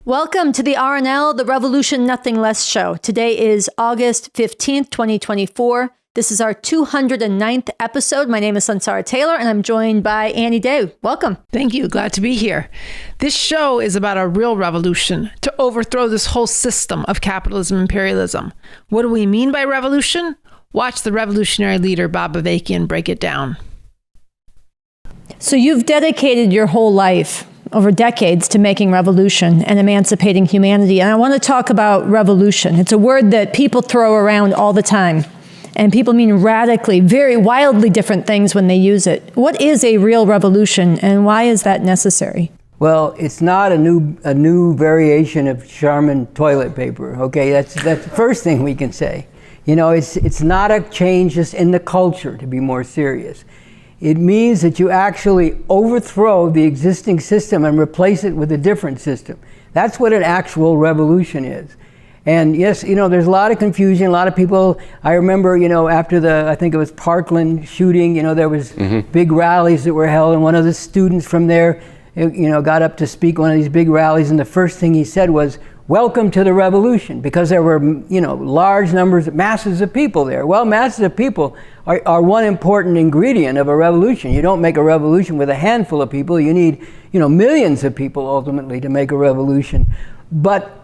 Welcome to the RNL The Revolution Nothing Less show. Today is August 15th, 2024. This is our 209th episode. My name is Sunsara Taylor, and I'm joined by Annie Day. Welcome. Thank you. Glad to be here. This show is about a real revolution to overthrow this whole system of capitalism and imperialism. What do we mean by revolution? Watch the revolutionary leader, Bob Avakian, break it down. So you've dedicated your whole life over decades to making revolution and emancipating humanity. And I want to talk about revolution. It's a word that people throw around all the time. And people mean radically, very wildly different things when they use it. What is a real revolution, and why is that necessary? Well, it's not a new variation of Charmin toilet paper. Okay, that's the first thing we can say. You know, it's not a change just in the culture, to be more serious. It means that you actually overthrow the existing system and replace it with a different system. That's what an actual revolution is. And yes, you know, there's a lot of confusion, a lot of people. I remember, you know, after I think it was Parkland shooting, you know, there was big rallies that were held, and one of the students from there, you know, got up to speak at one of these big rallies, and the first thing he said was, "Welcome to the revolution," because there were, you know, large numbers, masses of people there. Well, masses of people are one important ingredient of a revolution. You don't make a revolution with a handful of people. You need, you know, millions of people ultimately to make a revolution. But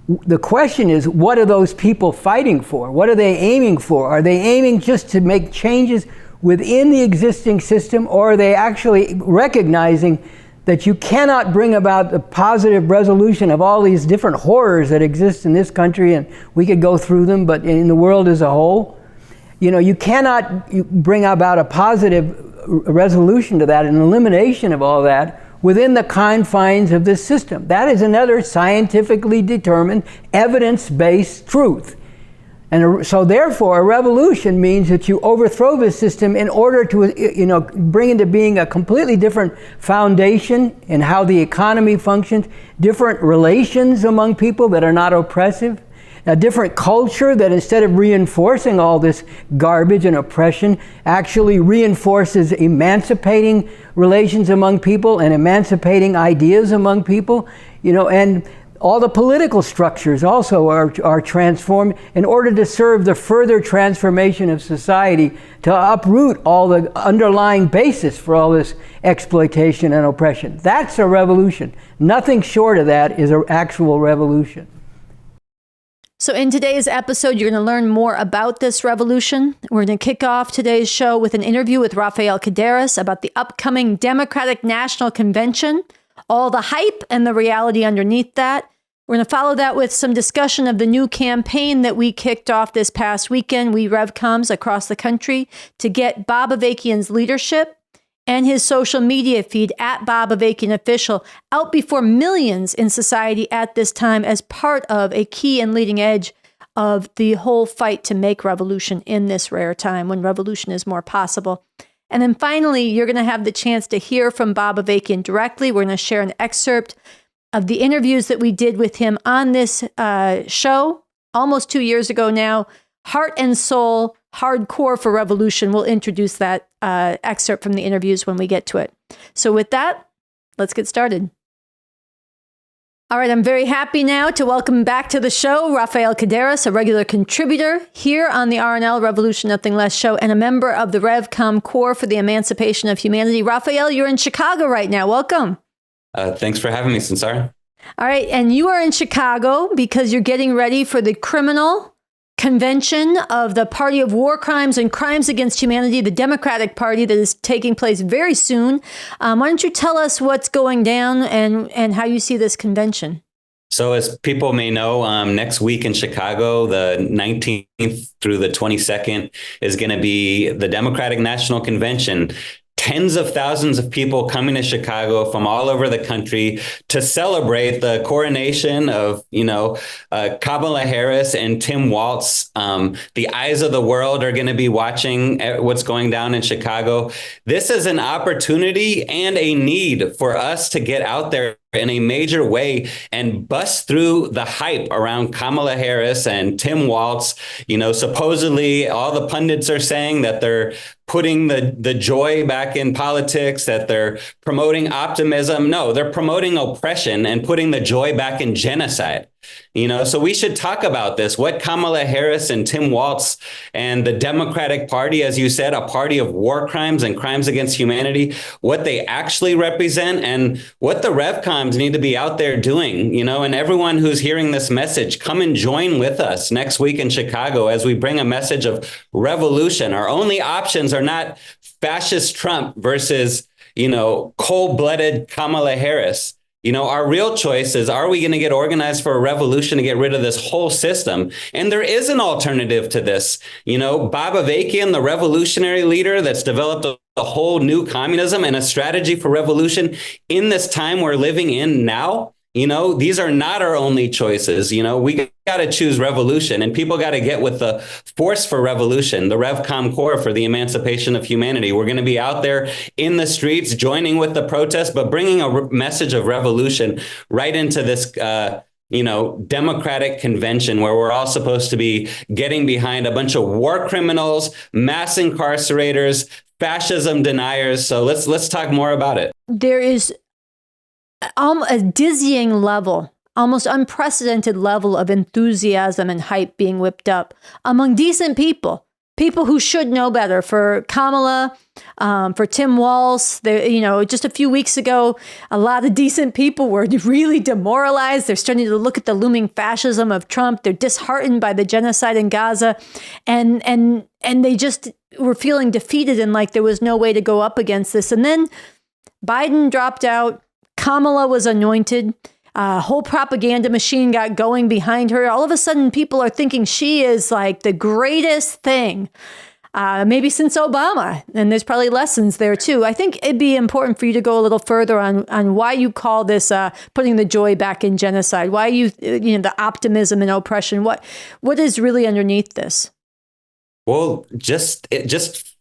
the question is, what are those people fighting for? What are they aiming for? Are they aiming just to make changes within the existing system, or are they actually recognizing that you cannot bring about the positive resolution of all these different horrors that exist in this country, and we could go through them, but in the world as a whole? You know, you cannot bring about a positive resolution to that, an elimination of all that, within the confines of this system. That is another scientifically determined, evidence-based truth. And so therefore, a revolution means that you overthrow the system in order to, you know, bring into being a completely different foundation in how the economy functions, different relations among people that are not oppressive, a different culture that, instead of reinforcing all this garbage and oppression, actually reinforces emancipating relations among people and emancipating ideas among people, you know, and all the political structures also are transformed in order to serve the further transformation of society, to uproot all the underlying basis for all this exploitation and oppression. That's a revolution. Nothing short of that is an actual revolution. So in today's episode, you're going to learn more about this revolution. We're going to kick off today's show with an interview with Rafael Kadaris about the upcoming Democratic National Convention, all the hype and the reality underneath that. We're going to follow that with some discussion of the new campaign that we kicked off this past weekend, We Revcoms, across the country, to get Bob Avakian's leadership and his social media feed at Bob Avakian Official out before millions in society at this time as part of a key and leading edge of the whole fight to make revolution in this rare time when revolution is more possible. And then finally, you're going to have the chance to hear from Bob Avakian directly. We're going to share an excerpt of the interviews that we did with him on this show almost 2 years ago now. Heart and Soul, Hardcore for Revolution. We'll introduce that excerpt from the interviews when we get to it. So with that, let's get started. All right, I'm very happy now to welcome back to the show Rafael Kadaris, a regular contributor here on the RNL Revolution Nothing Less show and a member of the Revcom Corps for the Emancipation of Humanity. Rafael, you're in Chicago right now. Welcome. Thanks for having me, Sunsara. All right, and you are in Chicago because you're getting ready for the criminal convention of the Party of War Crimes and Crimes Against Humanity, the Democratic Party, that is taking place very soon. Why don't you tell us what's going down and how you see this convention? So as people may know, next week in Chicago, the 19th through the 22nd, is going to be the Democratic National Convention. Tens of thousands of people coming to Chicago from all over the country to celebrate the coronation of, Kamala Harris and Tim Walz. The eyes of the world are going to be watching what's going down in Chicago. This is an opportunity and a need for us to get out there in a major way and bust through the hype around Kamala Harris and Tim Walz. Supposedly all the pundits are saying that they're putting the joy back in politics, that they're promoting optimism. No, they're promoting oppression and putting the joy back in genocide. So we should talk about this. What Kamala Harris and Tim Walz and the Democratic Party, as you said, a party of war crimes and crimes against humanity, what they actually represent and what the Revcoms need to be out there doing, and everyone who's hearing this message, come and join with us next week in Chicago as we bring a message of revolution. Our only options are not fascist Trump versus, cold-blooded Kamala Harris. Our real choice is, are we going to get organized for a revolution to get rid of this whole system? And there is an alternative to this. Bob Avakian, the revolutionary leader that's developed a whole new communism and a strategy for revolution in this time we're living in now. These are not our only choices. We got to choose revolution, and people got to get with the force for revolution, the Revcom Corps for the emancipation of humanity. We're going to be out there in the streets, joining with the protests, but bringing a message of revolution right into this, democratic convention where we're all supposed to be getting behind a bunch of war criminals, mass incarcerators, fascism deniers. So let's talk more about it. There is a dizzying level, almost unprecedented level of enthusiasm and hype being whipped up among decent people who should know better. For Kamala, for Tim Walz, just a few weeks ago, a lot of decent people were really demoralized. They're starting to look at the looming fascism of Trump. They're disheartened by the genocide in Gaza, and they just were feeling defeated and like there was no way to go up against this. And then Biden dropped out. Kamala was anointed. A whole propaganda machine got going behind her. All of a sudden, people are thinking she is like the greatest thing, maybe since Obama. And there's probably lessons there, too. I think it'd be important for you to go a little further on why you call this putting the joy back in genocide, why the optimism and oppression. What is really underneath this? Well, just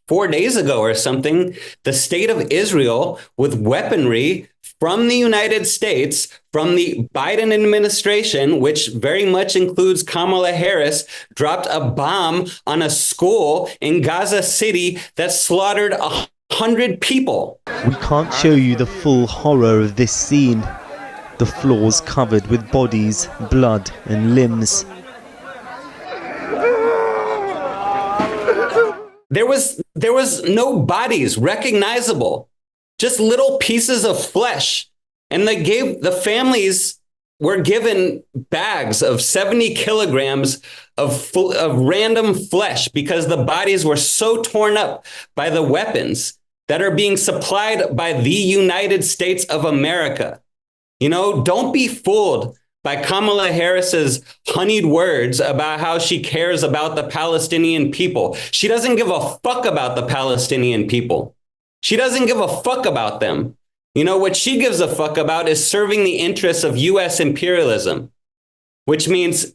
4 days ago or something, the state of Israel with weaponry from the United States, from the Biden administration, which very much includes Kamala Harris, dropped a bomb on a school in Gaza City that slaughtered 100 people. We can't show you the full horror of this scene. The floors covered with bodies, blood, and limbs. There was no bodies recognizable, just little pieces of flesh. And the families were given bags of 70 kilograms of random flesh because the bodies were so torn up by the weapons that are being supplied by the United States of America. Don't be fooled by Kamala Harris's honeyed words about how she cares about the Palestinian people. She doesn't give a fuck about the Palestinian people. She doesn't give a fuck about them. What she gives a fuck about is serving the interests of U.S. imperialism, which means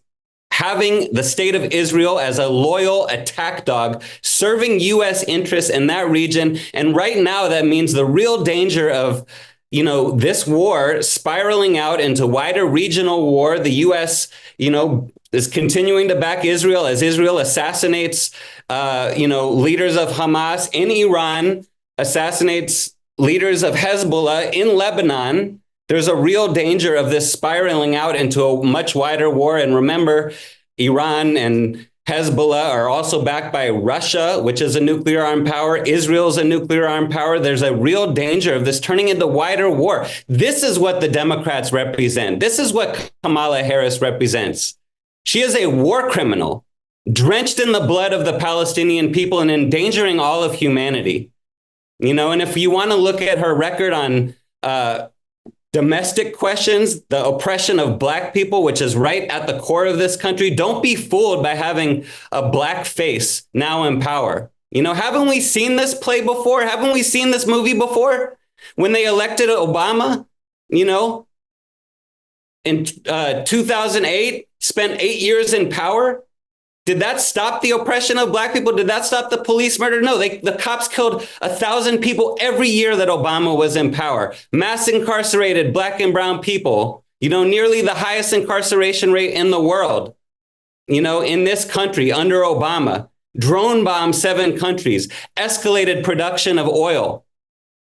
having the state of Israel as a loyal attack dog, serving U.S. interests in that region. And right now, that means the real danger of this war spiraling out into wider regional war. The U.S., is continuing to back Israel as Israel assassinates, leaders of Hamas in Iran, assassinates leaders of Hezbollah in Lebanon. There's a real danger of this spiraling out into a much wider war. And remember, Iran and Hezbollah are also backed by Russia, which is a nuclear armed power. Israel's a nuclear armed power. There's a real danger of this turning into wider war. This is what the Democrats represent. This is what Kamala Harris represents. She is a war criminal, drenched in the blood of the Palestinian people and endangering all of humanity. And if you want to look at her record on domestic questions, the oppression of Black people, which is right at the core of this country, don't be fooled by having a Black face now in power. Haven't we seen this play before? Haven't we seen this movie before? When they elected Obama, in 2008, spent 8 years in power. Did that stop the oppression of Black people? Did that stop the police murder? No, the cops killed 1,000 people every year that Obama was in power. Mass incarcerated Black and brown people, nearly the highest incarceration rate in the world, in this country under Obama. drone bombed 7 countries, escalated production of oil,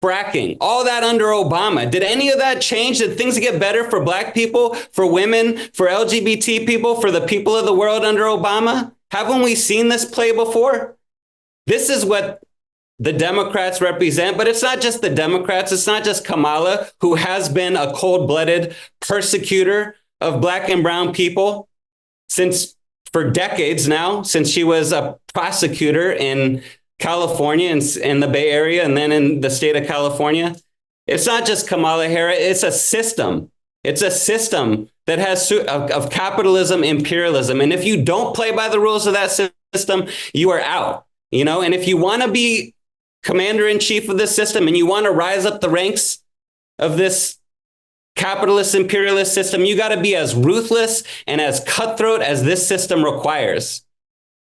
fracking, all that under Obama. Did any of that change? Did things get better for Black people, for women, for LGBT people, for the people of the world under Obama? Haven't we seen this play before? This is what the Democrats represent, but it's not just the Democrats. It's not just Kamala, who has been a cold-blooded persecutor of Black and brown people for decades now, since she was a prosecutor in California and in the Bay Area and then in the state of California. It's not just Kamala Harris. It's a system. It's a system that has of capitalism, imperialism. And if you don't play by the rules of that system, you are out. And if you want to be commander in chief of this system and you want to rise up the ranks of this capitalist imperialist system, you got to be as ruthless and as cutthroat as this system requires.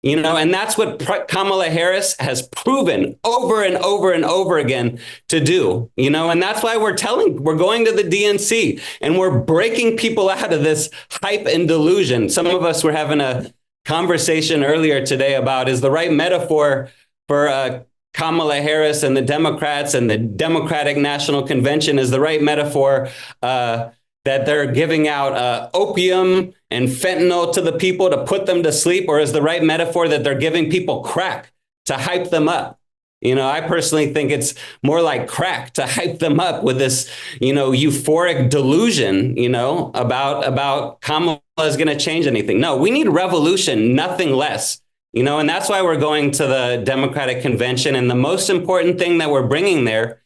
And that's what Kamala Harris has proven over and over and over again to do, and that's why we're going to the DNC and we're breaking people out of this hype and delusion. Some of us were having a conversation earlier today about, is the right metaphor for Kamala Harris and the Democrats and the Democratic National Convention is the right metaphor that they're giving out opium and fentanyl to the people to put them to sleep, or is the right metaphor that they're giving people crack to hype them up? I personally think it's more like crack to hype them up with this, euphoric delusion, about Kamala is going to change anything. No, we need revolution, nothing less. And that's why we're going to the Democratic Convention. And the most important thing that we're bringing there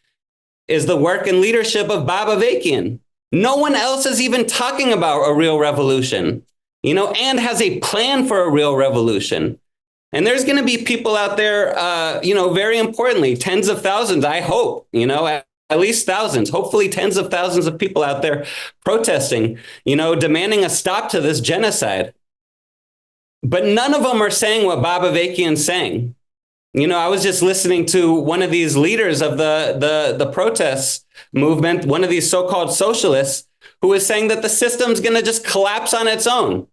is the work and leadership of Bob Avakian. No one else is even talking about a real revolution, and has a plan for a real revolution. And there's going to be people out there, very importantly, tens of thousands, I hope, at least thousands, hopefully tens of thousands of people out there protesting, demanding a stop to this genocide. But none of them are saying what Bob Avakian's saying. I was just listening to one of these leaders of the protest movement, one of these so-called socialists, who was saying that the system's going to just collapse on its own,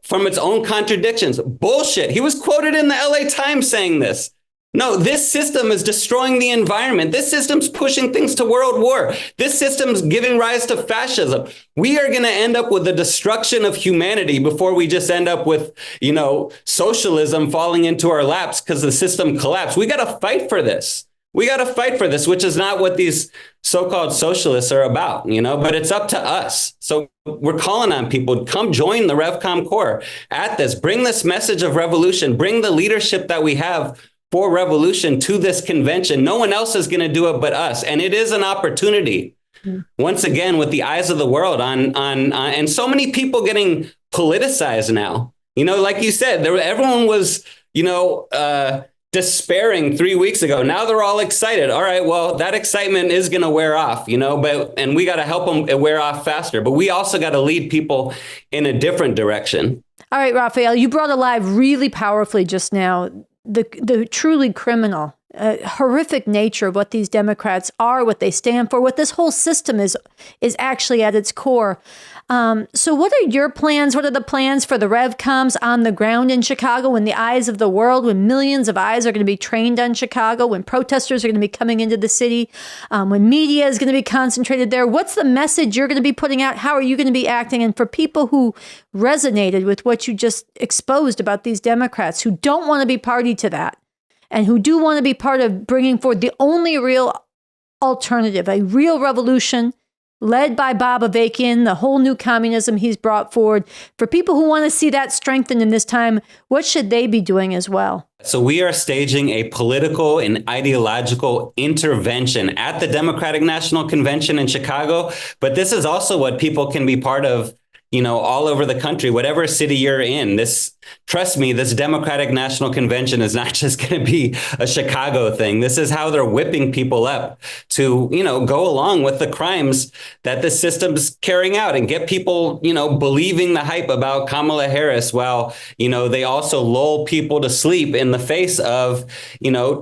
from its own contradictions. Bullshit. He was quoted in the LA Times saying this. No, this system is destroying the environment. This system's pushing things to world war. This system's giving rise to fascism. We are going to end up with the destruction of humanity before we just end up with, socialism falling into our laps because the system collapsed. We got to fight for this. We got to fight for this, which is not what these so-called socialists are about, but it's up to us. So we're calling on people, come join the Revcom Corps at this, bring this message of revolution, bring the leadership that we have for revolution to this convention. No one else is going to do it but us. And it is an opportunity, once again, with the eyes of the world on and so many people getting politicized now. Like you said, everyone was, despairing 3 weeks ago. Now they're all excited. All right, well, that excitement is going to wear off, and we got to help them wear off faster. But we also got to lead people in a different direction. All right, Rafael, you brought alive really powerfully just now the truly criminal, horrific nature of what these Democrats are, what they stand for, what this whole system is actually at its core. So what are your plans? What are the plans for the Revcoms on the ground in Chicago, in the eyes of the world, when millions of eyes are going to be trained on Chicago, when protesters are going to be coming into the city, when media is going to be concentrated there? What's the message you're going to be putting out? How are you going to be acting? And for people who resonated with what you just exposed about these Democrats who don't want to be party to that and who do want to be part of bringing forward the only real alternative, a real revolution led by Bob Avakian, the whole new communism he's brought forward. For people who want to see that strengthened in this time, what should they be doing as well? So we are staging a political and ideological intervention at the Democratic National Convention in Chicago. But this is also what people can be part of, all over the country, whatever city you're in. Trust me, this Democratic National Convention is not just going to be a Chicago thing. This is how they're whipping people up to, go along with the crimes that the system's carrying out and get people, believing the hype about Kamala Harris while, they also lull people to sleep in the face of,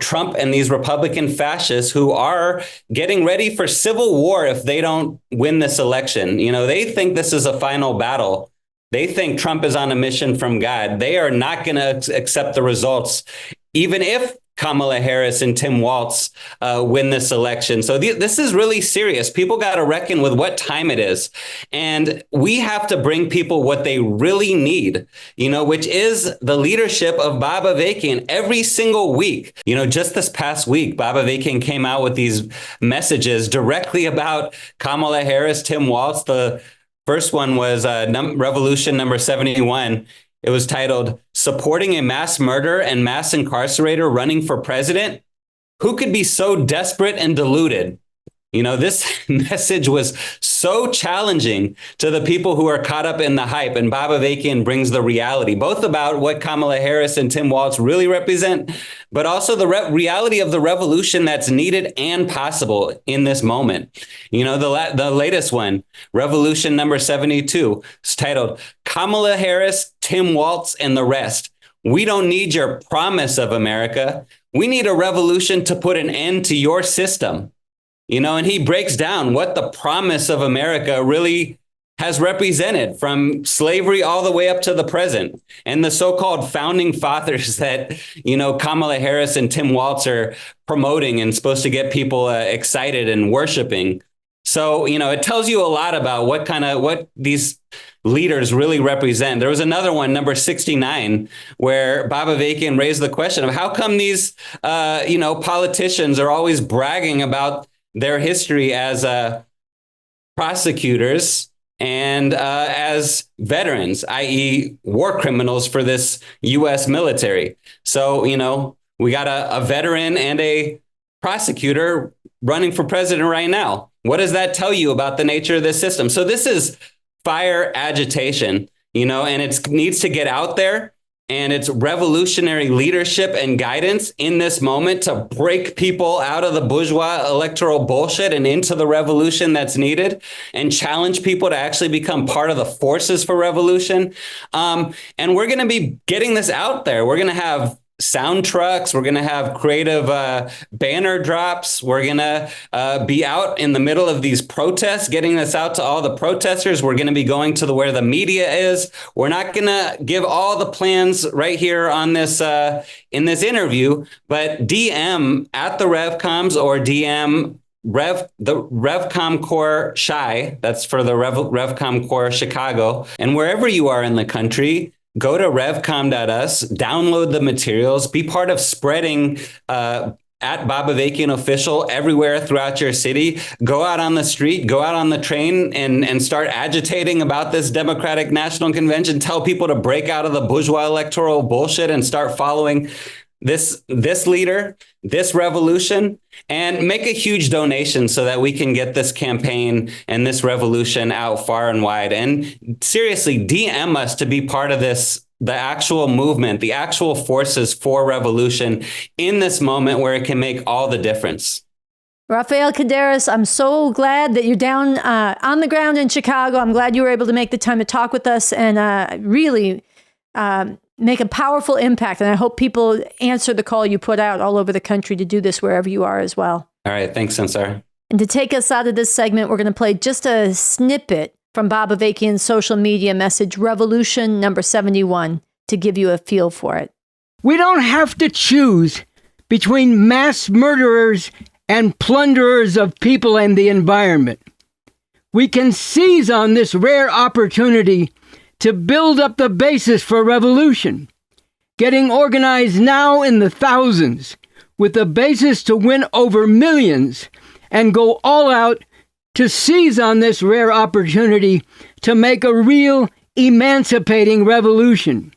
Trump and these Republican fascists who are getting ready for civil war if they don't win this election. They think this is a final battle. They think Trump is on a mission from God. They are not going to accept the results, even if Kamala Harris and Tim Walz win this election. So this is really serious. People got to reckon with what time it is. And we have to bring people what they really need, which is the leadership of Bob Avakian every single week. Just this past week, Bob Avakian came out with these messages directly about Kamala Harris, Tim Walz. The first one was Revolution number 71. It was titled, "Supporting a Mass Murderer and Mass Incarcerator Running for President? Who could be so desperate and deluded?" This message was so challenging to the people who are caught up in the hype. And Bob Avakian brings the reality, both about what Kamala Harris and Tim Walz really represent, but also the reality of the revolution that's needed and possible in this moment. The latest one, Revolution number 72, is titled, "Kamala Harris, Tim Walz, and the Rest. We don't need your promise of America. We need a revolution to put an end to your system." And he breaks down what the promise of America really has represented from slavery all the way up to the present, and the so-called founding fathers that, Kamala Harris and Tim Walz are promoting and supposed to get people excited and worshiping. So, it tells you a lot about what these leaders really represent. There was another one, number 69, where Bob Avakian raised the question of how come these, politicians are always bragging about their history as prosecutors and as veterans, i.e. war criminals for this U.S. military. So, we got a veteran and a prosecutor running for president right now. What does that tell you about the nature of this system? So this is fire agitation, and it needs to get out there. And it's revolutionary leadership and guidance in this moment to break people out of the bourgeois electoral bullshit and into the revolution that's needed, and challenge people to actually become part of the forces for revolution. And we're going to be getting this out there. We're going to have sound trucks. We're going to have creative banner drops. We're going to be out in the middle of these protests, getting this out to all the protesters. We're going to be going to where the media is. We're not going to give all the plans right here on this in this interview, but DM at the Revcoms or DM the Revcom Corps Chi. That's for the Revcom Corps Chicago. And wherever you are in the country, go to revcom.us, download the materials, be part of spreading at Bob Avakian Official everywhere throughout your city. Go out on the street, go out on the train and start agitating about this Democratic National Convention. Tell people to break out of the bourgeois electoral bullshit and start following this leader, this revolution, and make a huge donation so that we can get this campaign and this revolution out far and wide. And seriously, DM us to be part of this, the actual movement, the actual forces for revolution in this moment where it can make all the difference. Rafael Kadaris, I'm so glad that you're down on the ground in Chicago. I'm glad you were able to make the time to talk with us and really make a powerful impact. And I hope people answer the call you put out all over the country to do this wherever you are as well. All right. Thanks, Sunsara. And to take us out of this segment, we're going to play just a snippet from Bob Avakian's social media message, Revolution number 71, to give you a feel for it. We don't have to choose between mass murderers and plunderers of people and the environment. We can seize on this rare opportunity to build up the basis for revolution, getting organized now in the thousands, with the basis to win over millions, and go all out to seize on this rare opportunity to make a real emancipating revolution.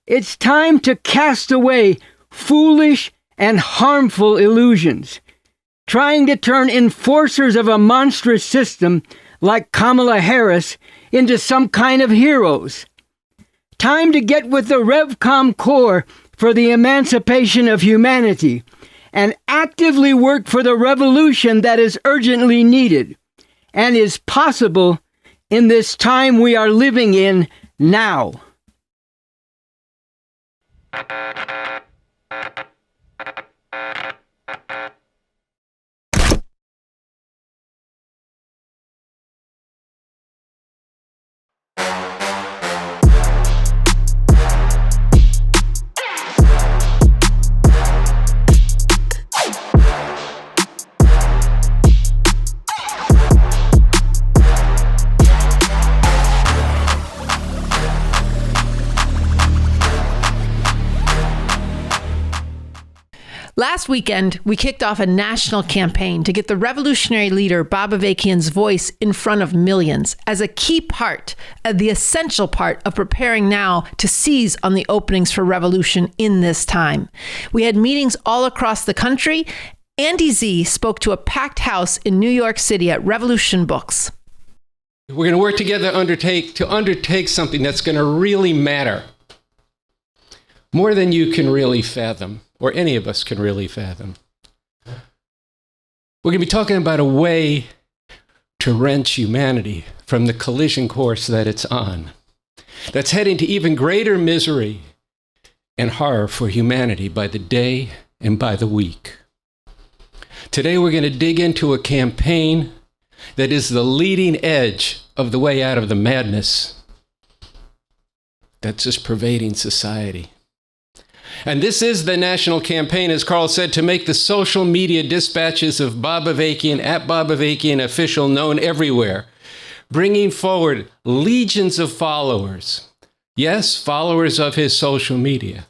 It's time to cast away foolish and harmful illusions, trying to turn enforcers of a monstrous system like Kamala Harris into some kind of heroes. Time to get with the Revcom Corps for the emancipation of humanity and actively work for the revolution that is urgently needed and is possible in this time we are living in now. Last weekend, we kicked off a national campaign to get the revolutionary leader Bob Avakian's voice in front of millions as a key part, the essential part of preparing now to seize on the openings for revolution in this time. We had meetings all across the country. Andy Z spoke to a packed house in New York City at Revolution Books. We're going to work together to undertake something that's going to really matter. More than you can really fathom, or any of us can really fathom. We're going to be talking about a way to wrench humanity from the collision course that it's on, that's heading to even greater misery and horror for humanity by the day and by the week. Today we're going to dig into a campaign that is the leading edge of the way out of the madness that's just pervading society. And this is the national campaign, as Carl said, to make the social media dispatches of Bob Avakian at Bob Avakian Official known everywhere, bringing forward legions of followers. Yes, followers of his social media.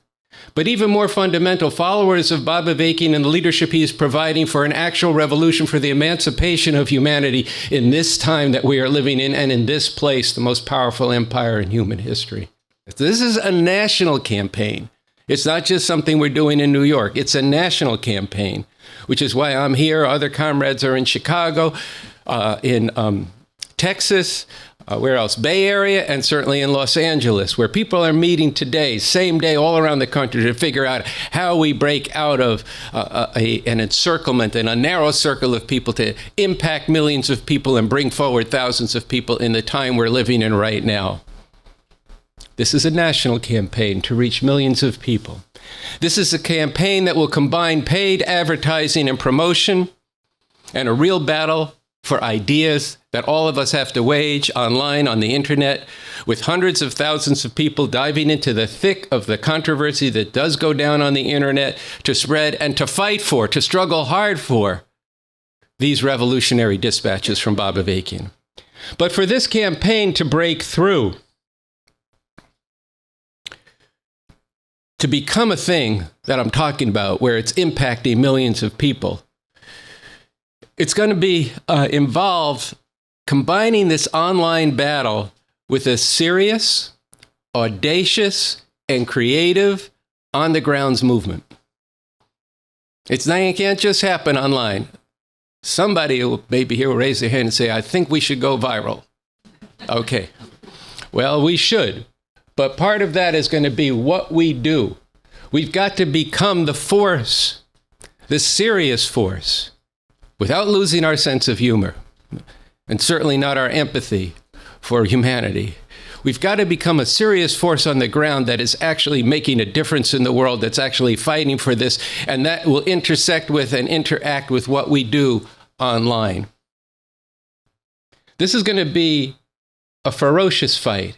But even more fundamental, followers of Bob Avakian and the leadership he is providing for an actual revolution for the emancipation of humanity in this time that we are living in, and in this place, the most powerful empire in human history. This is a national campaign. It's not just something we're doing in New York. It's a national campaign, which is why I'm here. Other comrades are in Chicago, in Texas, where else? Bay Area, and certainly in Los Angeles, where people are meeting today, same day, all around the country to figure out how we break out of an encirclement and a narrow circle of people to impact millions of people and bring forward thousands of people in the time we're living in right now. This is a national campaign to reach millions of people. This is a campaign that will combine paid advertising and promotion and a real battle for ideas that all of us have to wage online on the internet, with hundreds of thousands of people diving into the thick of the controversy that does go down on the internet to spread and to fight for, to struggle hard for these revolutionary dispatches from Bob Avakian. But for this campaign to break through, to become a thing that I'm talking about, where it's impacting millions of people, it's going to be involve combining this online battle with a serious, audacious, and creative on-the-grounds movement. It can't just happen online. Somebody will maybe here will raise their hand and say, I think we should go viral. Okay. Well, we should. But part of that is going to be what we do. We've got to become the force, the serious force, without losing our sense of humor, and certainly not our empathy for humanity. We've got to become a serious force on the ground that is actually making a difference in the world, that's actually fighting for this, and that will intersect with and interact with what we do online. This is going to be a ferocious fight.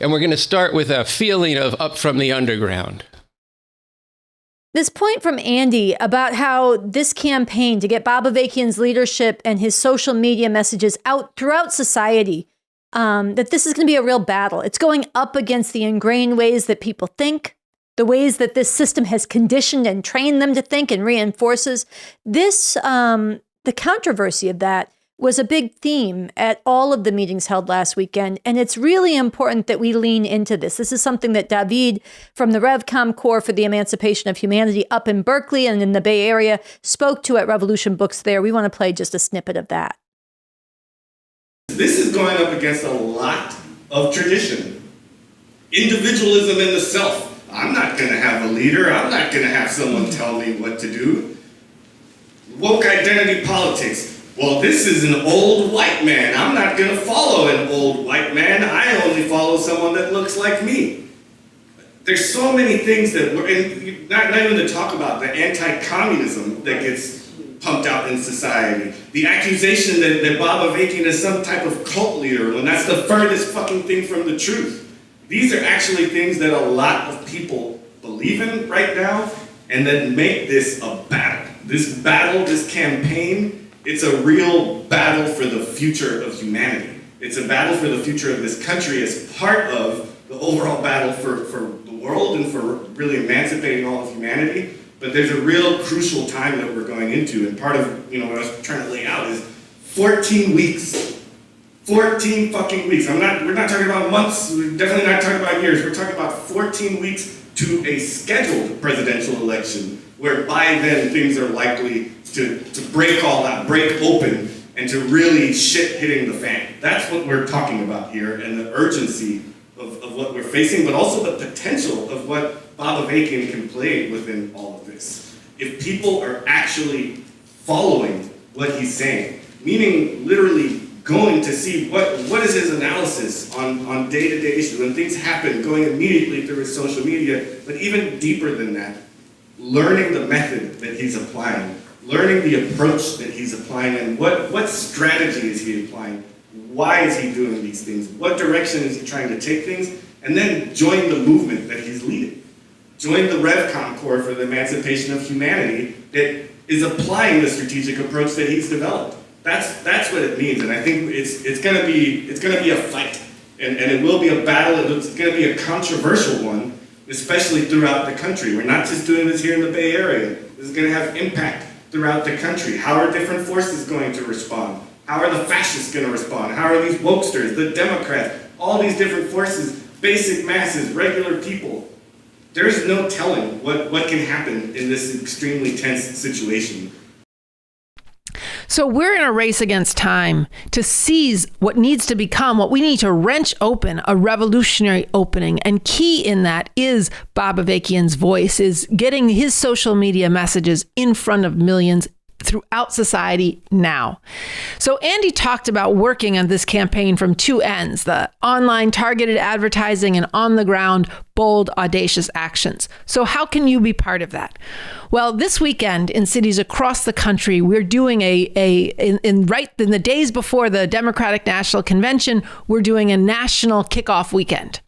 And we're going to start with a feeling of up from the underground. This point from Andy about how this campaign to get Bob Avakian's leadership and his social media messages out throughout society, that this is going to be a real battle. It's going up against the ingrained ways that people think, the ways that this system has conditioned and trained them to think and reinforces. This, the controversy of that was a big theme at all of the meetings held last weekend. And it's really important that we lean into this. This is something that David from the Revcom Corps for the Emancipation of Humanity up in Berkeley and in the Bay Area spoke to at Revolution Books there. We want to play just a snippet of that. This is going up against a lot of tradition. Individualism in the self. I'm not going to have a leader. I'm not going to have someone tell me what to do. Woke identity politics. Well, this is an old white man. I'm not going to follow an old white man. I only follow someone that looks like me. There's so many things that we're in, not even to talk about the anti-communism that gets pumped out in society. The accusation that Bob Avakian is some type of cult leader, when that's the furthest fucking thing from the truth. These are actually things that a lot of people believe in right now, and that make this a battle. This battle, this campaign, it's a real battle for the future of humanity. It's a battle for the future of this country as part of the overall battle for the world and for really emancipating all of humanity. But there's a real crucial time that we're going into, and part of what I was trying to lay out is 14 weeks. 14 fucking weeks. We're not talking about months, we're definitely not talking about years, we're talking about 14 weeks to a scheduled presidential election, where by then things are likely to break all out, break open, and to really shit hitting the fan. That's what we're talking about here, and the urgency of what we're facing, but also the potential of what Bob Avakian can play within all of this. If people are actually following what he's saying, meaning literally going to see what is his analysis on day-to-day issues, when things happen, going immediately through his social media, but even deeper than that, learning the method that he's applying, learning the approach that he's applying, and what strategy is he applying, why is he doing these things, what direction is he trying to take things, and then join the movement that he's leading. Join the Revcom Corps for the Emancipation of Humanity that is applying the strategic approach that he's developed. That's what it means, and I think it's gonna be a fight, and it will be a battle. It's gonna be a controversial one, especially throughout the country. We're not just doing this here in the Bay Area. This is gonna have impact throughout the country. How are different forces going to respond? How are the fascists gonna respond? How are these wokesters, the Democrats, all these different forces, basic masses, regular people? There's no telling what can happen in this extremely tense situation. So we're in a race against time to seize what needs to become, what we need to wrench open, a revolutionary opening. And key in that is Bob Avakian's voice, is getting his social media messages in front of millions throughout society now. So Andy talked about working on this campaign from two ends, the online targeted advertising and on the ground, bold, audacious actions. So how can you be part of that? Well, this weekend in cities across the country, we're doing in the days before the Democratic National Convention, we're doing a national kickoff weekend.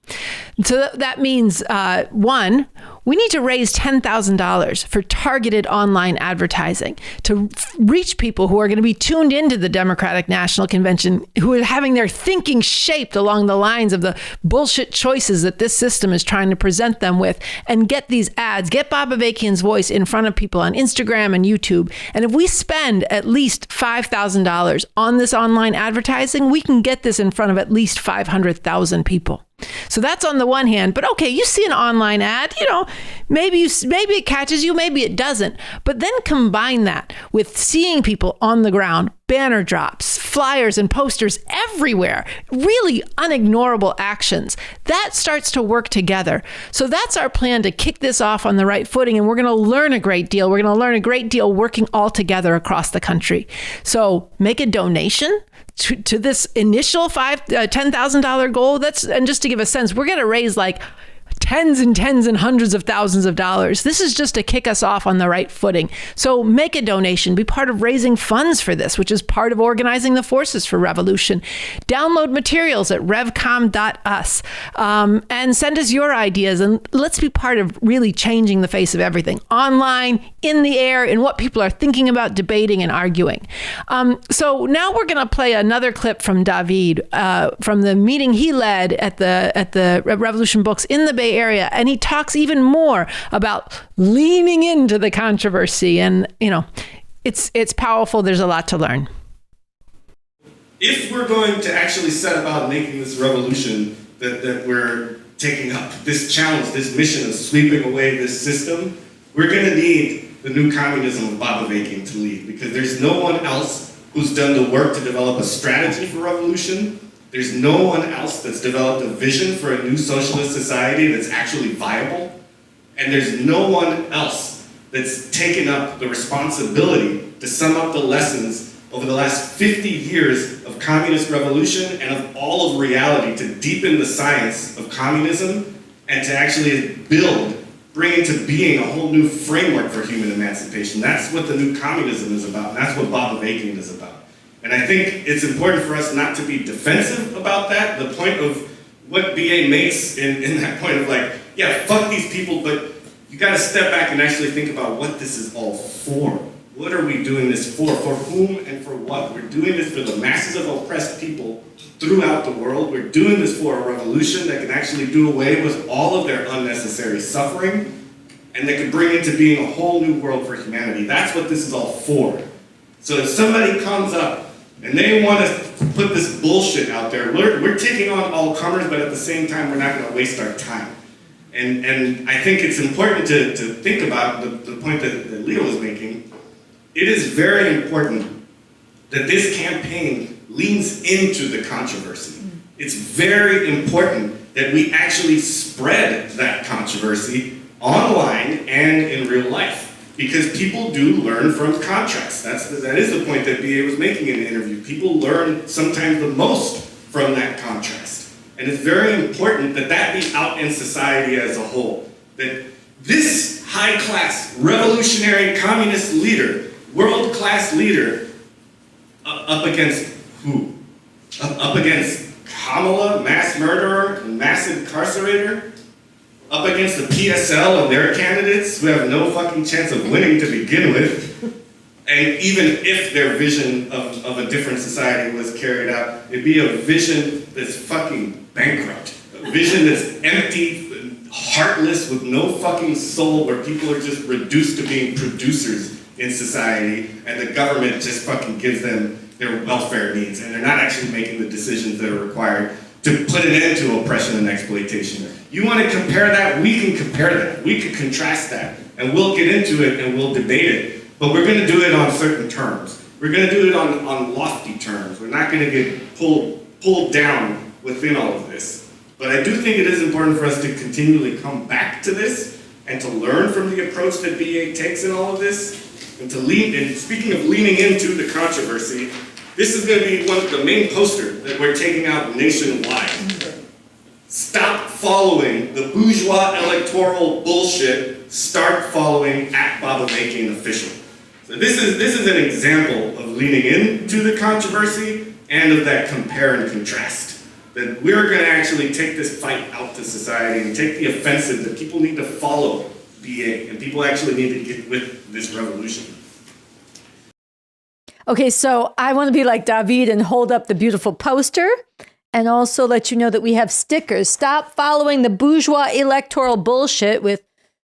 So that means, one, we need to raise $10,000 for targeted online advertising to reach people who are going to be tuned into the Democratic National Convention, who are having their thinking shaped along the lines of the bullshit choices that this system is trying to present them with, and get these ads, get Bob Avakian's voice in front of people on Instagram and YouTube. And if we spend at least $5,000 on this online advertising, we can get this in front of at least 500,000 people. So that's on the one hand, but okay, you see an online ad, maybe it catches you, maybe it doesn't. But then combine that with seeing people on the ground, banner drops, flyers and posters everywhere, really unignorable actions. That starts to work together. So that's our plan to kick this off on the right footing, and we're going to learn a great deal. We're going to learn a great deal working all together across the country. So make a donation to this initial $10,000 goal. And just to give a sense, we're going to raise like tens and hundreds of thousands of dollars. This is just to kick us off on the right footing. So make a donation, be part of raising funds for this, which is part of organizing the forces for revolution. Download materials at revcom.us and send us your ideas, and let's be part of really changing the face of everything, online, in the air, in what people are thinking about, debating and arguing. So now we're going to play another clip from David from the meeting he led at the Revolution Books in the Bay Area, and he talks even more about leaning into the controversy, and it's powerful. There's a lot to learn. If we're going to actually set about making this revolution that we're taking up, this challenge, this mission of sweeping away this system, we're going to need the new communism of Bob Avakian to lead, because there's no one else who's done the work to develop a strategy for revolution. There's no one else that's developed a vision for a new socialist society that's actually viable. And there's no one else that's taken up the responsibility to sum up the lessons over the last 50 years of communist revolution and of all of reality, to deepen the science of communism and to actually bring into being a whole new framework for human emancipation. That's what the new communism is about, and that's what Bob Avakian is about. And I think it's important for us not to be defensive about that. The point of what BA makes in that point of like, yeah, fuck these people, but you gotta step back and actually think about what this is all for. What are we doing this for? For whom and for what? We're doing this for the masses of oppressed people throughout the world. We're doing this for a revolution that can actually do away with all of their unnecessary suffering. and that could bring into being a whole new world for humanity. That's what this is all for. So if somebody comes up and they want to put this bullshit out there, we're taking on all comers, but at the same time, we're not going to waste our time. And I think it's important to think about the point that Leo was making. It is very important that this campaign leans into the controversy. It's very important that we actually spread that controversy online and in real life, because people do learn from contrast. That is the point that BA was making in the interview. People learn sometimes the most from that contrast. And it's very important that that be out in society as a whole. That this high-class, revolutionary, communist leader, world-class leader, up against who? Up against Kamala, mass murderer and mass incarcerator? Up against the PSL and their candidates who have no fucking chance of winning to begin with. And even if their vision of a different society was carried out, it'd be a vision that's fucking bankrupt. A vision that's empty, heartless, with no fucking soul, where people are just reduced to being producers in society, and the government just fucking gives them their welfare needs, and they're not actually making the decisions that are required to put an end to oppression and exploitation. You want to compare that? We can compare that. We can contrast that. And we'll get into it and we'll debate it. But we're going to do it on certain terms. We're going to do it on lofty terms. We're not going to get pulled down within all of this. But I do think it is important for us to continually come back to this and to learn from the approach that BA takes in all of this. And to lean, and speaking of leaning into the controversy, this is going to be one of the main posters that we're taking out nationwide. Stop following the bourgeois electoral bullshit. Start following @Bob Avakian Official. So this is an example of leaning into the controversy and of that compare and contrast. That we're going to actually take this fight out to society and take the offensive that people need to follow BA, and people actually need to get with this revolution. Okay, so I want to be like David and hold up the beautiful poster and also let you know that we have stickers. Stop following the bourgeois electoral bullshit with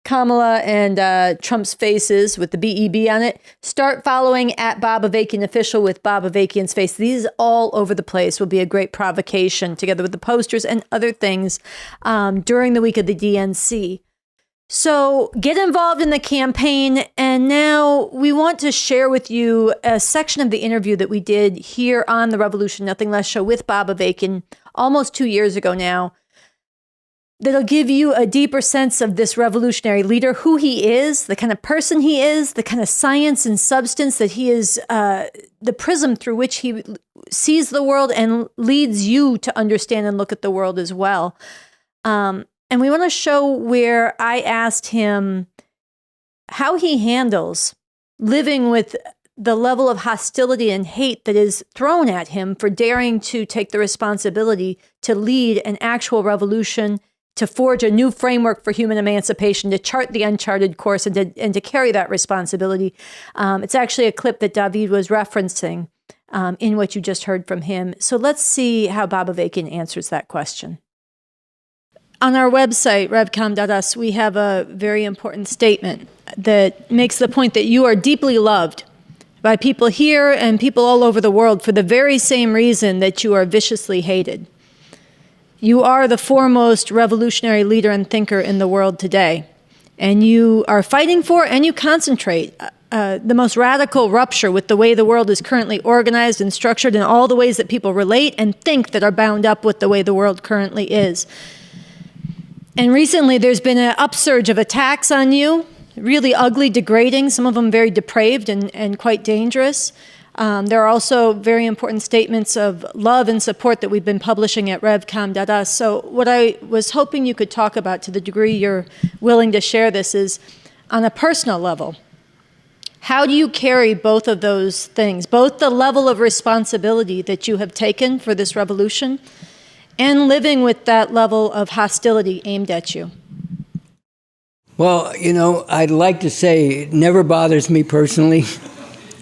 Kamala and Trump's faces with the BEB on it. Start following @Bob Avakian Official with Bob Avakian's face. These all over the place will be a great provocation together with the posters and other things during the week of the DNC. So get involved in the campaign. And now we want to share with you a section of the interview that we did here on the Revolution Nothing Less show with Bob Avakian almost 2 years ago now. That'll give you a deeper sense of this revolutionary leader, who he is, the kind of person he is, the kind of science and substance that he is, the prism through which he sees the world and leads you to understand and look at the world as well. And we want to show where I asked him how he handles living with the level of hostility and hate that is thrown at him for daring to take the responsibility to lead an actual revolution, to forge a new framework for human emancipation, to chart the uncharted course, and to carry that responsibility. It's actually a clip that David was referencing in what you just heard from him. So let's see how Bob Avakian answers that question. On our website, revcom.us, we have a very important statement that makes the point that you are deeply loved by people here and people all over the world for the very same reason that you are viciously hated. You are the foremost revolutionary leader and thinker in the world today, and you are fighting for and you concentrate the most radical rupture with the way the world is currently organized and structured, and all the ways that people relate and think that are bound up with the way the world currently is. And recently, there's been an upsurge of attacks on you, really ugly, degrading, some of them very depraved and quite dangerous. There are also very important statements of love and support that we've been publishing at revcom.us. So what I was hoping you could talk about, to the degree you're willing to share this, is on a personal level. How do you carry both of those things, both the level of responsibility that you have taken for this revolution and living with that level of hostility aimed at you? Well, I'd like to say it never bothers me personally.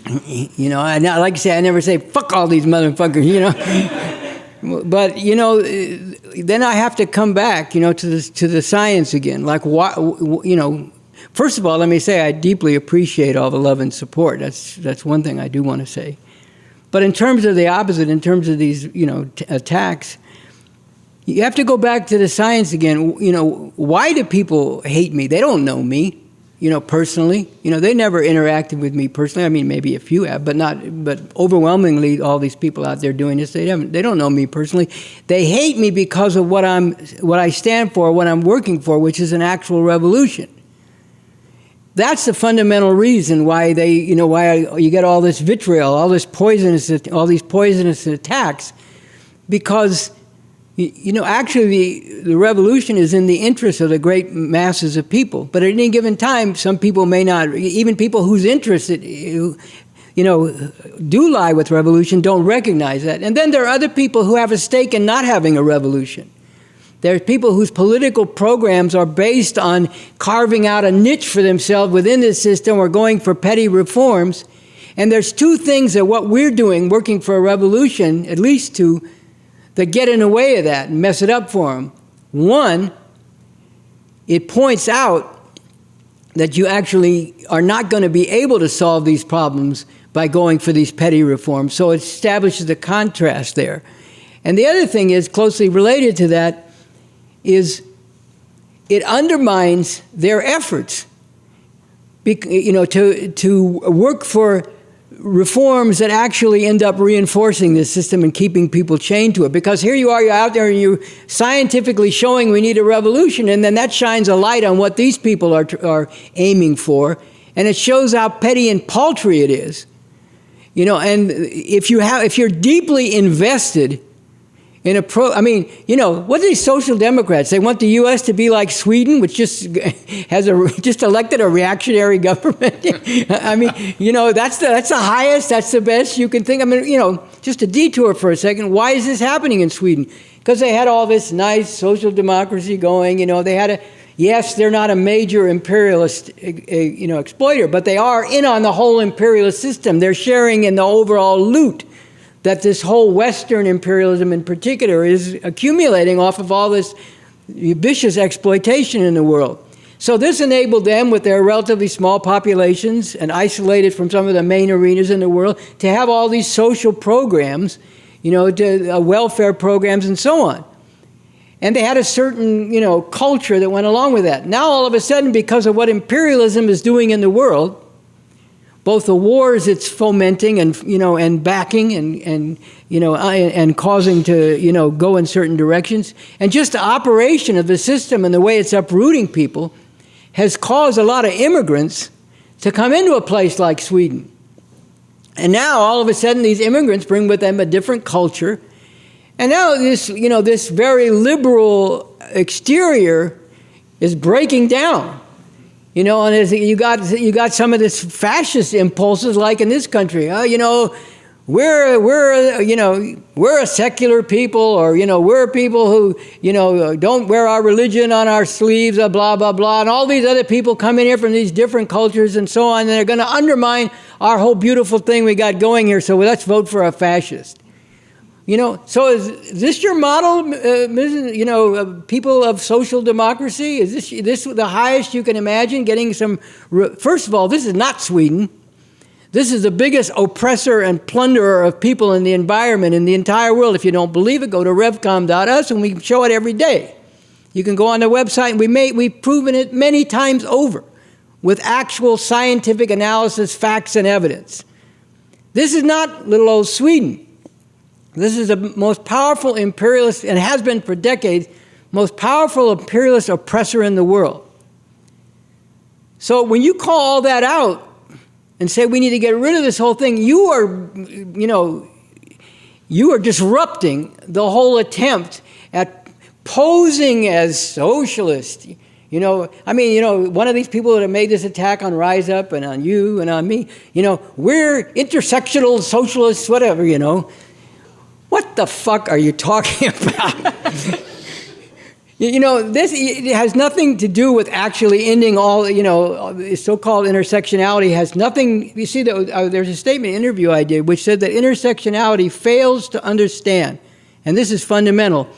I like to say I never say, fuck all these motherfuckers, But, then I have to come back, to the science again. Like, why, First of all, let me say I deeply appreciate all the love and support. That's one thing I do want to say. But in terms of the opposite, in terms of these, attacks, you have to go back to the science again. Why do people hate me? They don't know me, personally. They never interacted with me personally. I mean, maybe a few have, but overwhelmingly, all these people out there doing this, they don't know me personally. They hate me because of what I stand for, what I'm working for, which is an actual revolution. That's the fundamental reason why why you get all this vitriol, all these poisonous attacks, because actually the revolution is in the interest of the great masses of people. But at any given time, some people may not, even people whose interests do lie with revolution, don't recognize that. And then there are other people who have a stake in not having a revolution. There's people whose political programs are based on carving out a niche for themselves within the system or going for petty reforms. And there's two things that what we're doing, working for a revolution, at least two, that get in the way of that and mess it up for them. One, it points out that you actually are not going to be able to solve these problems by going for these petty reforms. So it establishes the contrast there. And the other thing is, closely related to that, is it undermines their efforts, to work for reforms that actually end up reinforcing this system and keeping people chained to it. Because here you are, you're out there and you're scientifically showing we need a revolution, and then that shines a light on what these people are aiming for, and it shows how petty and paltry it is. And if you're deeply invested in what are these social democrats? They want the U.S. to be like Sweden, which just elected a reactionary government. That's the highest, that's the best you can think. Just a detour for a second. Why is this happening in Sweden? Because they had all this nice social democracy going. Yes, they're not a major imperialist, exploiter, but they are in on the whole imperialist system. They're sharing in the overall loot that this whole Western imperialism in particular is accumulating off of all this vicious exploitation in the world. So this enabled them, with their relatively small populations and isolated from some of the main arenas in the world, to have all these social programs, welfare programs and so on. And they had a certain, culture that went along with that. Now all of a sudden, because of what imperialism is doing in the world, both the wars it's fomenting and backing and causing to go in certain directions, and just the operation of the system and the way it's uprooting people has caused a lot of immigrants to come into a place like Sweden. And now all of a sudden these immigrants bring with them a different culture, and now this very liberal exterior is breaking down. And as you got some of this fascist impulses, like in this country. We're a secular people, or we're people who don't wear our religion on our sleeves, blah blah blah, and all these other people come in here from these different cultures and so on, and they're going to undermine our whole beautiful thing we got going here. So let's vote for a fascist. So is this your model, people of social democracy? Is this the highest you can imagine? Getting some. First of all, this is not Sweden. This is the biggest oppressor and plunderer of people in the environment in the entire world. If you don't believe it, go to revcom.us, and we show it every day. You can go on the website, and we've proven it many times over with actual scientific analysis, facts, and evidence. This is not little old Sweden. This is the most powerful imperialist, and has been for decades, most powerful imperialist oppressor in the world. So when you call all that out and say we need to get rid of this whole thing, you are disrupting the whole attempt at posing as socialist. One of these people that have made this attack on Rise Up and on you and on me, we're intersectional socialists, whatever, What the fuck are you talking about? This it has nothing to do with actually ending all, so-called intersectionality has nothing. You see, there's a statement interview I did which said that intersectionality fails to understand, and this is fundamental,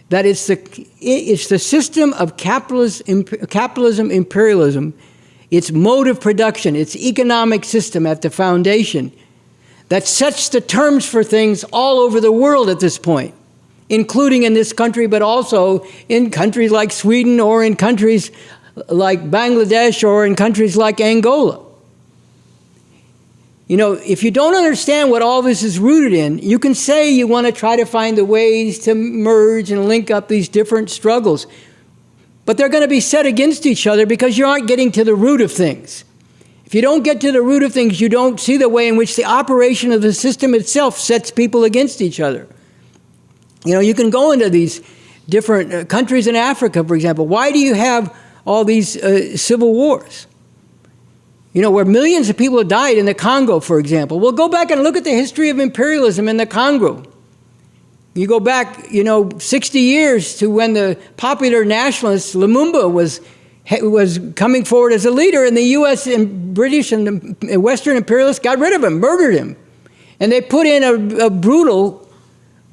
that it's the system of capitalism, imperialism its mode of production, its economic system at the foundation that sets the terms for things all over the world at this point, including in this country, but also in countries like Sweden or in countries like Bangladesh or in countries like Angola. You know, if you don't understand what all this is rooted in, you can say you want to try to find the ways to merge and link up these different struggles. But they're going to be set against each other because you aren't getting to the root of things. If you don't get to the root of things, you don't see the way in which the operation of the system itself sets people against each other. You know, you can go into these different countries in Africa, for example. Why do you have all these civil wars? You know, where millions of people have died in the Congo, for example. Well, go back and look at the history of imperialism in the Congo. You go back, 60 years to when the popular nationalist Lumumba was coming forward as a leader, and the U.S. and British and Western imperialists got rid of him, murdered him. And they put in a brutal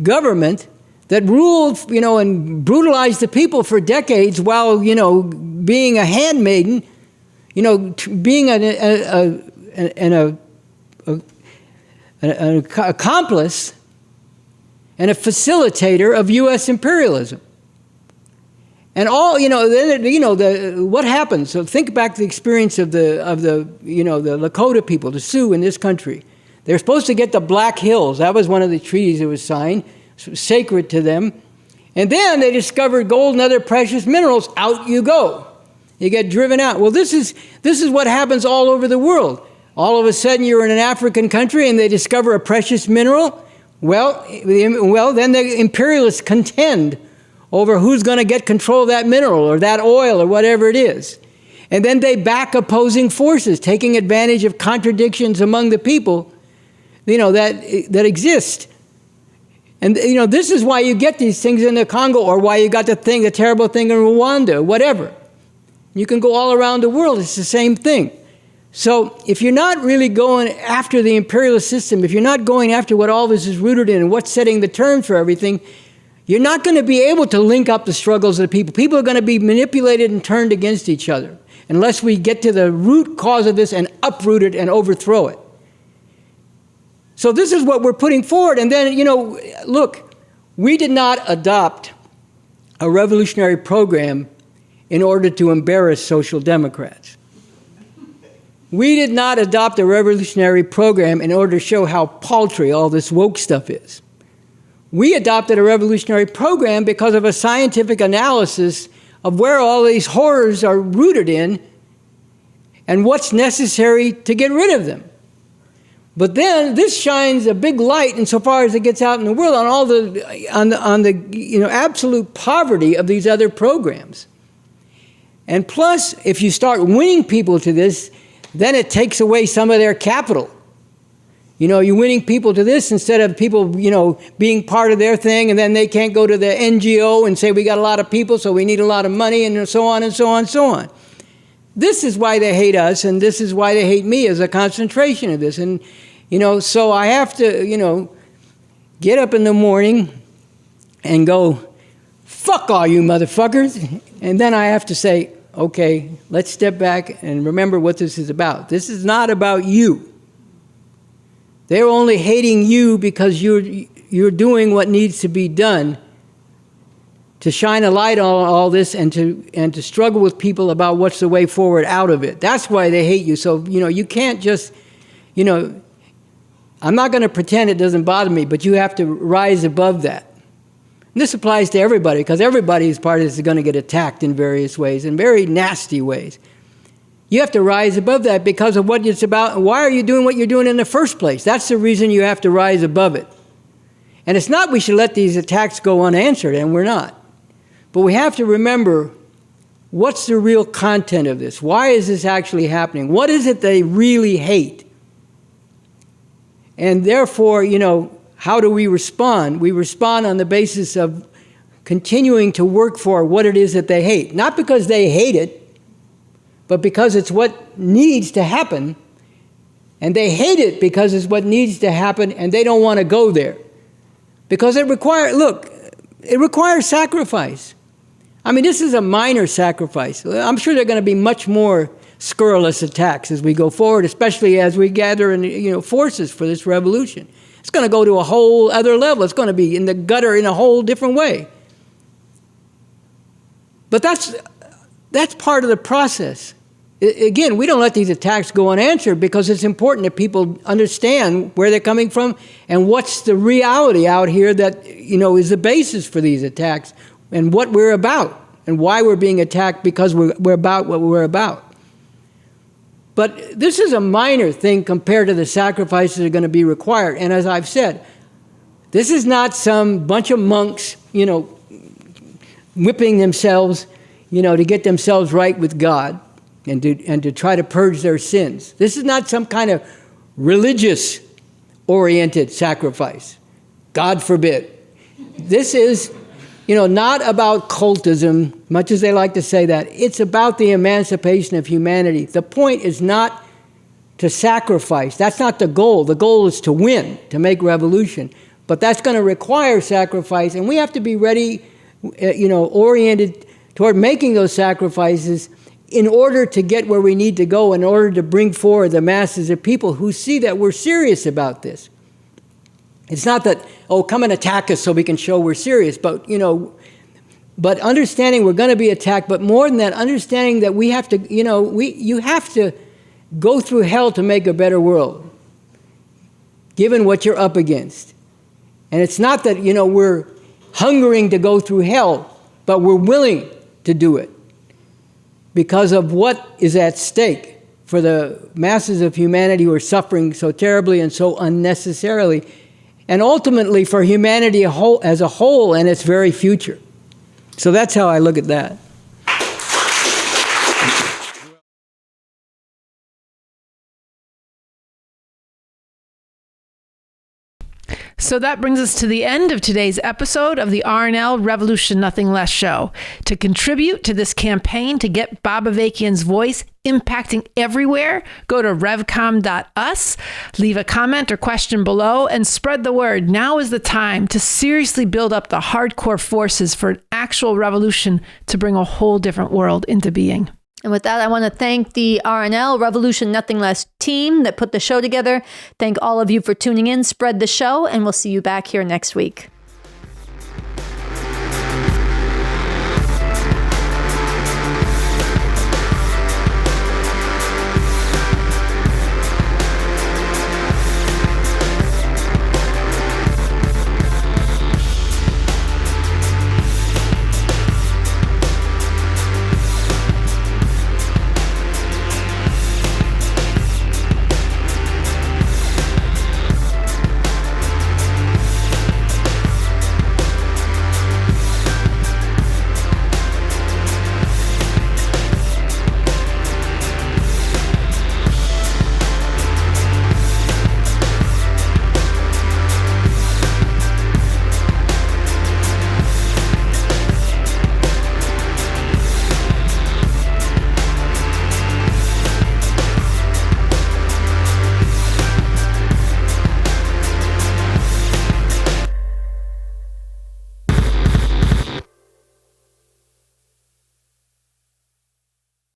government that ruled, and brutalized the people for decades while, being a handmaiden, being an accomplice and a facilitator of U.S. imperialism. And all, what happens? So think back to the experience of the Lakota people, the Sioux in this country. They're supposed to get the Black Hills. That was one of the treaties that was signed. It was sacred to them. And then they discovered gold and other precious minerals. Out you go. You get driven out. Well, this is what happens all over the world. All of a sudden, you're in an African country and they discover a precious mineral. Well, then the imperialists contend over who's going to get control of that mineral or that oil or whatever it is. And then they back opposing forces, taking advantage of contradictions among the people, that exist. And, this is why you get these things in the Congo, or why you got the terrible thing in Rwanda, whatever. You can go all around the world. It's the same thing. So if you're not really going after the imperialist system, if you're not going after what all this is rooted in and what's setting the terms for everything, you're not going to be able to link up the struggles of the people. People are going to be manipulated and turned against each other unless we get to the root cause of this and uproot it and overthrow it. So this is what we're putting forward. And then, look, we did not adopt a revolutionary program in order to embarrass social democrats. We did not adopt a revolutionary program in order to show how paltry all this woke stuff is. We adopted a revolutionary program because of a scientific analysis of where all these horrors are rooted in and what's necessary to get rid of them. But then this shines a big light insofar as it gets out in the world on all the absolute poverty of these other programs. And plus, if you start winning people to this, then it takes away some of their capital. You're winning people to this instead of people, being part of their thing, and then they can't go to the NGO and say, we got a lot of people, so we need a lot of money, and so on and so on and so on. This is why they hate us, and this is why they hate me, as a concentration of this. And, so I have to, get up in the morning and go, fuck all you motherfuckers. And then I have to say, okay, let's step back and remember what this is about. This is not about you. They're only hating you because you're doing what needs to be done to shine a light on all this and to struggle with people about what's the way forward out of it. That's why they hate you. So, you can't just, I'm not going to pretend it doesn't bother me, but you have to rise above that. And this applies to everybody, because everybody's part of this is going to get attacked in various ways, in very nasty ways. You have to rise above that because of what it's about. And why are you doing what you're doing in the first place? That's the reason you have to rise above it. And it's not we should let these attacks go unanswered, and we're not. But we have to remember, what's the real content of this? Why is this actually happening? What is it they really hate? And therefore, how do we respond? We respond on the basis of continuing to work for what it is that they hate. Not because they hate it, but because it's what needs to happen. And they hate it because it's what needs to happen, and they don't want to go there. Because it requires sacrifice. I mean, this is a minor sacrifice. I'm sure there are going to be much more scurrilous attacks as we go forward, especially as we gather in, forces for this revolution. It's going to go to a whole other level. It's going to be in the gutter in a whole different way. But that's part of the process. Again, we don't let these attacks go unanswered because it's important that people understand where they're coming from and what's the reality out here that, is the basis for these attacks and what we're about and why we're being attacked because we're about what we're about. But this is a minor thing compared to the sacrifices that are going to be required. And as I've said, this is not some bunch of monks, whipping themselves, to get themselves right with God. And to try to purge their sins. This is not some kind of religious-oriented sacrifice. God forbid. This is, not about cultism, much as they like to say that. It's about the emancipation of humanity. The point is not to sacrifice. That's not the goal. The goal is to win, to make revolution. But that's going to require sacrifice, and we have to be ready, oriented toward making those sacrifices in order to get where we need to go, in order to bring forward the masses of people who see that we're serious about this. It's not that, come and attack us so we can show we're serious, but, but understanding we're going to be attacked, but more than that, understanding that we have to, you have to go through hell to make a better world, given what you're up against. And it's not that, we're hungering to go through hell, but we're willing to do it, because of what is at stake for the masses of humanity who are suffering so terribly and so unnecessarily, and ultimately for humanity as a whole and its very future. So that's how I look at that. So that brings us to the end of today's episode of the RNL Revolution Nothing Less show. To contribute to this campaign to get Bob Avakian's voice impacting everywhere, go to revcom.us, leave a comment or question below, and spread the word. Now is the time to seriously build up the hardcore forces for an actual revolution to bring a whole different world into being. And with that, I want to thank the RNL Revolution Nothing Less team that put the show together. Thank all of you for tuning in. Spread the show, and we'll see you back here next week.